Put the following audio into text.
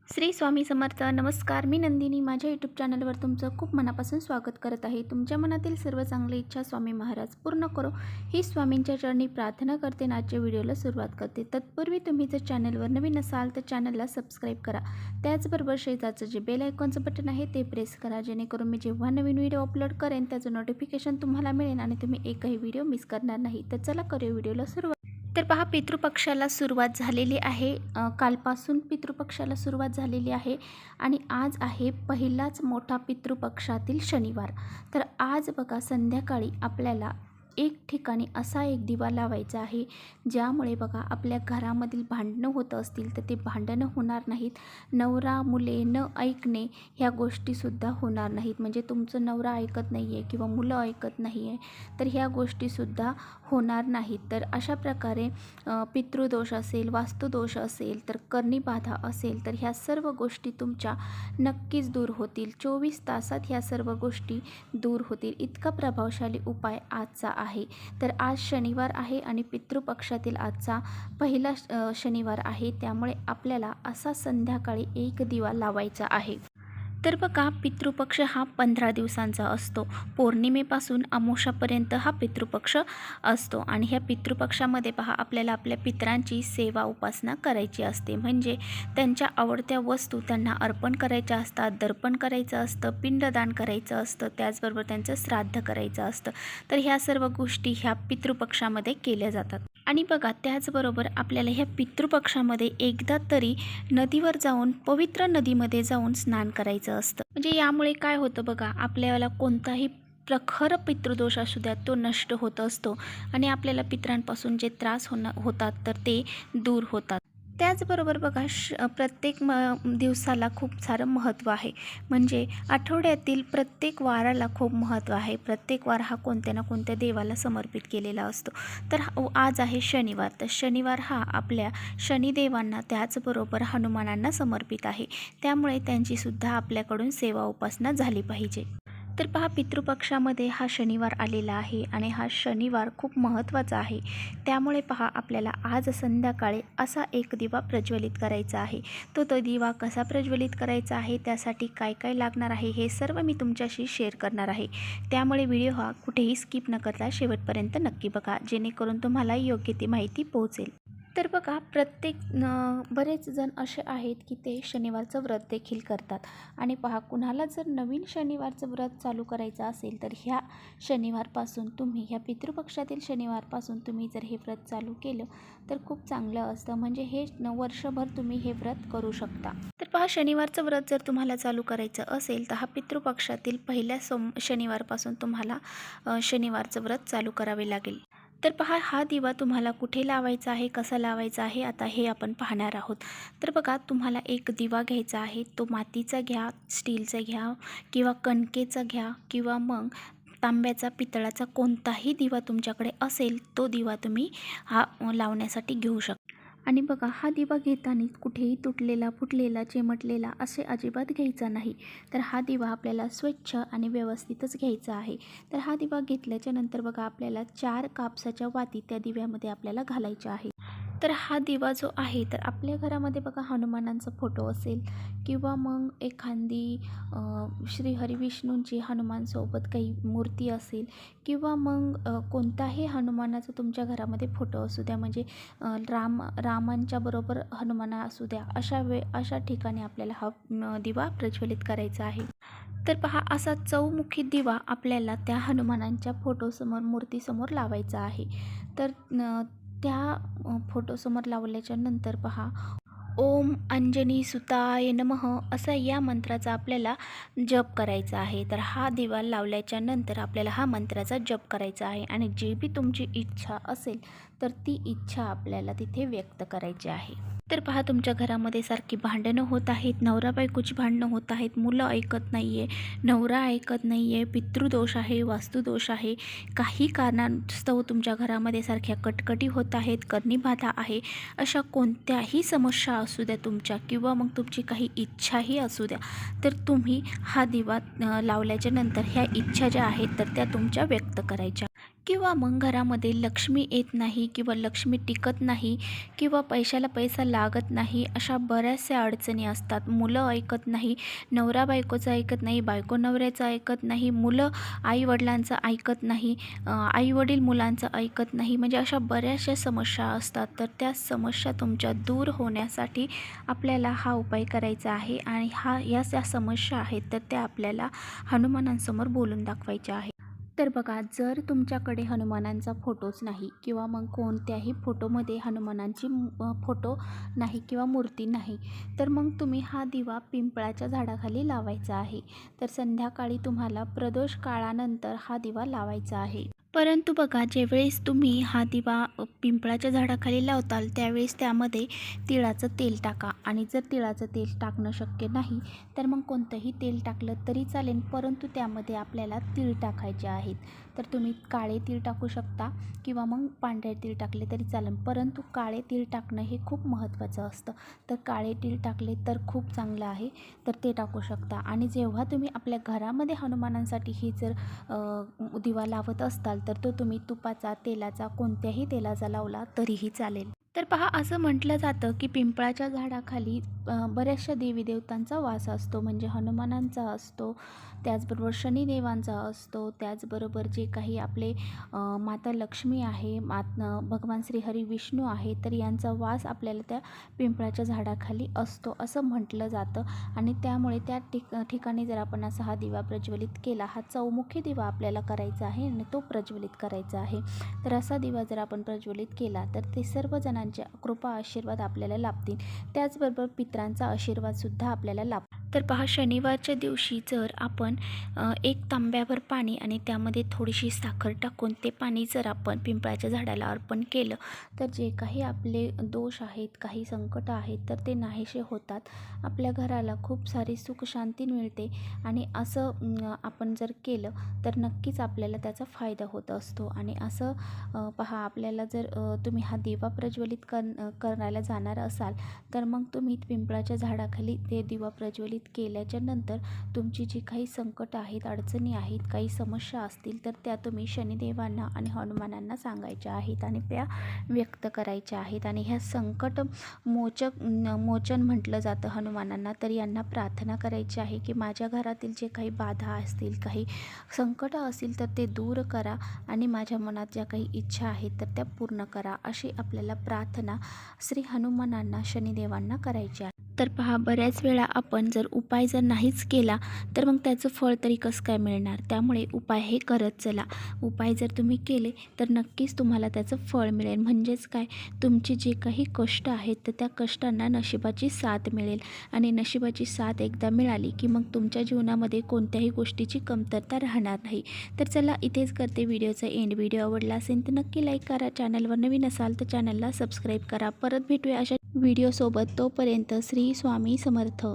श्री स्वामी समर्थ. नमस्कार, मी नंदिनी. माझ्या यूट्यूब चॅनलवर तुमचं खूप मनापासून स्वागत करत आहे. तुमच्या मनातील सर्व चांगली इच्छा स्वामी महाराज पूर्ण करो ही स्वामींच्या चरणी प्रार्थना करते आणि आजच्या व्हिडिओला सुरुवात करते. तत्पूर्वी तुम्ही जर चॅनलवर नवीन असाल तर चॅनलला सबस्क्राईब करा. त्याचबरोबर शेजारचं जे बेल आयकॉनचं बटन आहे ते प्रेस करा, जेणेकरून मी जेव्हा नवीन व्हिडिओ अपलोड करेन त्याचं नोटिफिकेशन तुम्हाला मिळेल आणि तुम्ही एकही व्हिडिओ मिस करणार नाही. तर चला करूया व्हिडिओला सुरुवात. तर पहा, पितृपक्षाला सुरुवात झालेली आहे. कालपासून पितृपक्षाला सुरुवात झालेली आहे आणि आज आहे पहिलाच मोठा पितृपक्षातील शनिवार. तर आज बघा, संध्याकाळी आपल्याला एक ठिकाणी असा एक दिवा लावायचा आहे ज्यामुळे बघा आपल्या घरामधील भांडणं होत असतील तर ते भांडणं होणार नाहीत. नवरा मुले न ऐकणे ह्या गोष्टीसुद्धा होणार नाहीत. म्हणजे तुमचं नवरा ऐकत नाही आहे किंवा मुलं ऐकत नाही आहे तर ह्या गोष्टीसुद्धा होणार नाहीत. तर अशा प्रकारे पितृदोष असेल, वास्तुदोष असेल, तर कर्णीबाधा असेल तर ह्या सर्व गोष्टी तुमच्या नक्कीच दूर होतील. 24 तासात ह्या सर्व गोष्टी दूर होतील. इतका प्रभावशाली उपाय आजचा आहे. तर आज शनिवार आहे आणि पितृपक्षातील आजचा पहिला शनिवार आहे. त्यामुळे आपल्याला असा संध्याकाळी एक दिवा लावायचा आहे. तर बघा, पितृपक्ष हा 15 दिवसांचा असतो. पौर्णिमेपासून अमावस्यापर्यंत हा पितृपक्ष असतो आणि ह्या पितृपक्षामध्ये पहा आपल्याला आपल्या पितरांची सेवा उपासना करायची असते. म्हणजे त्यांच्या आवडत्या वस्तू त्यांना अर्पण करायच्या असतात, दर्पण करायचं असतं, पिंडदान करायचं असतं, त्याचबरोबर त्यांचं श्राद्ध करायचं असतं. तर ह्या सर्व गोष्टी ह्या पितृपक्षामध्ये केल्या जातात. आणि बघा, त्याचबरोबर आपल्याला ह्या पितृपक्षामध्ये एकदा तरी नदीवर जाऊन, पवित्र नदीमध्ये जाऊन स्नान करायचं असतं. म्हणजे यामुळे काय होतं बघा, आपल्याला कोणताही प्रखर पितृदोष असू द्या तो नष्ट होत असतो आणि आपल्याला पितरांपासून जे त्रास होतात तर ते दूर होतात. त्याचबरोबर बघा, प्रत्येक दिवसाला खूप सारं महत्त्व आहे. म्हणजे आठवड्यातील प्रत्येक वाराला खूप महत्त्व आहे. प्रत्येक वार हा कोणत्या ना कोणत्या देवाला समर्पित केलेला असतो. तर आज आहे शनिवार. तर शनिवार हा आपल्या शनिदेवांना त्याचबरोबर हनुमानांना समर्पित आहे. त्यामुळे त्यांचीसुद्धा आपल्याकडून सेवा उपासना झाली पाहिजे. तर पहा, पितृपक्षामध्ये हा शनिवार आलेला आहे आणि हा शनिवार खूप महत्त्वाचा आहे. त्यामुळे पहा, आपल्याला आज संध्याकाळी असा एक दिवा प्रज्वलित करायचा आहे. तो दिवा कसा प्रज्वलित करायचा आहे, त्यासाठी काय काय लागणार आहे हे सर्व मी तुमच्याशी शेअर करणार आहे. त्यामुळे व्हिडिओ हा कुठेही स्किप न करता शेवटपर्यंत नक्की बघा, जेणेकरून तुम्हाला योग्य ती माहिती पोहोचेल. तर बघा, बरेच जण असे आहेत की ते शनिवारचं व्रत देखील करतात. आणि पहा, कुणाला जर नवीन शनिवारचं व्रत चालू करायचं असेल तर ह्या पितृपक्षातील शनिवारपासून तुम्ही जर हे व्रत चालू केलं तर खूप चांगलं असतं. म्हणजे हे वर्षभर तुम्ही हे व्रत करू शकता. तर पहा, शनिवारचं व्रत जर तुम्हाला चालू करायचं असेल तर हा पितृपक्षातील पहिल्या शनिवारपासून तुम्हाला शनिवारचं व्रत चालू करावे लागेल. तर पहा, हा दिवा तुम्हाला कुठे लावायचा आहे, कसा लावायचा आहे, आता हे आपण पाहणार आहोत. तर बघा, तुम्हाला एक दिवा घ्यायचा आहे. तो मातीचा घ्या, स्टीलचा घ्या किंवा कणकेचा घ्या किंवा मग तांब्याचा, पितळाचा कोणताही दिवा तुमच्याकडे असेल तो दिवा तुम्ही हा लावण्यासाठी घेऊ शकता. आणि बघा, हा दिवा घेताना कुठेही तुटलेला, फुटलेला, चिमटलेला असे अजिबात घ्यायचा नाही. तर हा दिवा आपल्याला स्वच्छ आणि व्यवस्थितच घ्यायचा आहे. तर हा दिवा घेतल्याच्या नंतर बघा, आपल्याला 4 कापसाच्या वाती त्या दिव्यामध्ये आपल्याला घालायच्या आहे. तर हा दिवा जो आहे, तर आपल्या घरामध्ये बघा हनुमानांचा फोटो असेल किंवा मग एखादी श्री हरिविष्णूंची हनुमानसोबत काही मूर्ती असेल किंवा मग कोणताही हनुमानाचा तुमच्या घरामध्ये फोटो असू द्या. म्हणजे रामांच्या बरोबर हनुमान असू द्या. अशा ठिकाणी आपल्याला हा दिवा प्रज्वलित करायचा आहे. तर पहा, असा चौमुखी दिवा आपल्याला त्या हनुमानांच्या फोटोसमोर, मूर्तीसमोर लावायचा आहे. तर त्या फोटोसमोर लावल्याच्या नंतर पहा, ओम अंजनी सुताय नमः असा या मंत्राचा आपल्याला जप करायचा आहे. तर हा दिवा लावल्याच्या नंतर आपल्याला हा मंत्राचा जप करायचा आहे आणि जी बी तुमची इच्छा असेल तर ती इच्छा आपल्याला तिथे व्यक्त करायची आहे. तर पहा, तुमच्या घरामध्ये सारखी भांडणं होत आहेत, नवरा बायकोची भांडणं होत आहेत, मुलं ऐकत नाही आहे, नवरा ऐकत नाही आहे, पितृदोष आहे, वास्तुदोष आहे, काही कारणास्तव तुमच्या घरामध्ये सारख्या कटकटी होत आहेत, कर्णीबाधा आहे, अशा कोणत्याही समस्या असू द्या तुमच्या किंवा मग तुमची काही इच्छाही असू द्या, तर तुम्ही हा दिवा लावल्याच्या नंतर ह्या इच्छा ज्या आहेत तर त्या तुमच्या व्यक्त करायच्या. किंवा मग घरामध्ये लक्ष्मी येत नाही किंवा लक्ष्मी टिकत नाही किंवा पैशाला पैसा लागत नाही, अशा बऱ्याचशा अडचणी असतात. मुलं ऐकत नाही, नवरा बायकोचं ऐकत नाही, बायको नवऱ्याचं ऐकत नाही, मुलं आईवडिलांचं ऐकत नाही, आईवडील मुलांचं ऐकत नाही. म्हणजे अशा बऱ्याचशा समस्या असतात. तर त्या समस्या तुमच्या दूर होण्यासाठी आपल्याला हा उपाय करायचा आहे आणि या ज्या समस्या आहेत तर त्या आपल्याला हनुमानांसमोर बोलून दाखवायच्या आहेत. तर बघा, जर तुमच्याकडे हनुमानांचा फोटोच नाही किंवा मग कोणत्याही फोटोमध्ये हनुमानांची फोटो नाही किंवा मूर्ती नाही, तर मग तुम्ही हा दिवा पिंपळाच्या झाडाखाली लावायचा आहे. तर संध्याकाळी तुम्हाला प्रदोष काळानंतर हा दिवा लावायचा आहे. परंतु बघा, ज्यावेळेस तुम्ही हा दिवा पिंपळाच्या झाडाखाली लावताल त्यावेळेस त्यामध्ये तिळाचं तेल टाका. आणि जर तिळाचं तेल टाकणं शक्य नाही तर मग कोणतंही तेल टाकलं तरी चालेल, परंतु त्यामध्ये आपल्याला तीळ टाकायचे आहेत. तर तुम्ही काळे तीळ टाकू शकता किंवा मग पांढरे तीळ टाकले तरी चालेल, परंतु काळे तीळ टाकणं हे खूप महत्त्वाचं असतं. तर काळे तीळ टाकले तर खूप चांगलं आहे, तर ते टाकू शकता. आणि जेव्हा तुम्ही आपल्या घरामध्ये हनुमानांसाठी ही जर दिवा लावत असताल तर तो तुम्ही तुपाचा, तेलाचा, कोणत्याही तेलाचा लावला तरीही चालेल. तर पहा, असं म्हटलं जातं की पिंपळाच्या झाडाखाली बऱ्याचशा देवी देवतांचा वास असतो. म्हणजे हनुमानांचा असतो, त्याचबरोबर शनिदेवांचा असतो, त्याचबरोबर जे काही आपले माता लक्ष्मी आहे, भगवान श्रीहरी विष्णू आहे, तर यांचा वास आपल्याला त्या पिंपळाच्या झाडाखाली असतो असं म्हटलं जातं. आणि त्यामुळे त्या ठिकाणी जर आपण असा हा दिवा प्रज्वलित केला, हा चौमुखी दिवा आपल्याला करायचा आहे आणि तो प्रज्वलित करायचा आहे. तर असा दिवा जर आपण प्रज्वलित केला तर ते सर्व जणांचे कृपा आशीर्वाद आपल्याला लाभतील. त्याचबरोबर पितरांचा आशीर्वादसुद्धा आपल्याला लाभतो. तर पहा, शनिवारच्या दिवशी जर आपण एक तांब्याभर पाणी आणि त्यामध्ये थोडीशी साखर टाकून ते पाणी जर आपण पिंपळाच्या झाडाला अर्पण केलं तर जे काही आपले दोष आहेत, काही संकट आहेत, तर ते नाहीसे होतात. आपल्या घराला खूप सारी सुख शांती मिळते. आणि असं आपण जर केलं तर नक्कीच आपल्याला त्याचा फायदा होत असतो. आणि असं पहा, आपल्याला जर तुम्ही हा दिवा प्रज्वलित करायला जाणार असाल तर मग तुम्ही पिंपळाच्या झाडाखाली ते दिवा प्रज्वलित केल्याच्या नंतर तुमची जी काही संकट आहेत, अडचणी आहेत, काही समस्या असतील तर त्या तुम्ही शनिदेवांना आणि हनुमानांना सांगायच्या आहेत आणि त्या व्यक्त करायच्या आहेत. आणि ह्या संकट मोचन म्हटलं जातं हनुमानांना. तर यांना प्रार्थना करायची आहे की माझ्या घरातील जे काही बाधा असतील, काही संकट असतील तर ते दूर करा आणि माझ्या मनात ज्या काही इच्छा आहेत तर त्या पूर्ण करा, अशी आपल्याला प्रार्थना श्री हनुमानांना, शनिदेवांना करायची आहे. तर पहा, बऱ्याच वेळा आपण जर उपाय नाहीच केला तर मग त्याचं फळ तरी कसं काय मिळणार. त्यामुळे उपाय हे करत चला. उपाय जर तुम्ही केले तर नक्कीच तुम्हाला त्याचं फळ मिळेल. म्हणजेच काय, तुमची जे काही कष्ट आहेत तर त्या कष्टांना नशिबाची साथ मिळेल. आणि नशिबाची साथ एकदा मिळाली की मग तुमच्या जीवनामध्ये कोणत्याही गोष्टीची कमतरता राहणार नाही. तर चला, इथेच करते व्हिडिओचा एंड. व्हिडिओ आवडला असेल तर नक्की लाईक करा. चॅनलवर नवीन असाल तर चॅनलला सबस्क्राईब करा. परत भेटूया अशा व्हिडिओसोबत. तोपर्यंत श्री स्वामी समर्थ.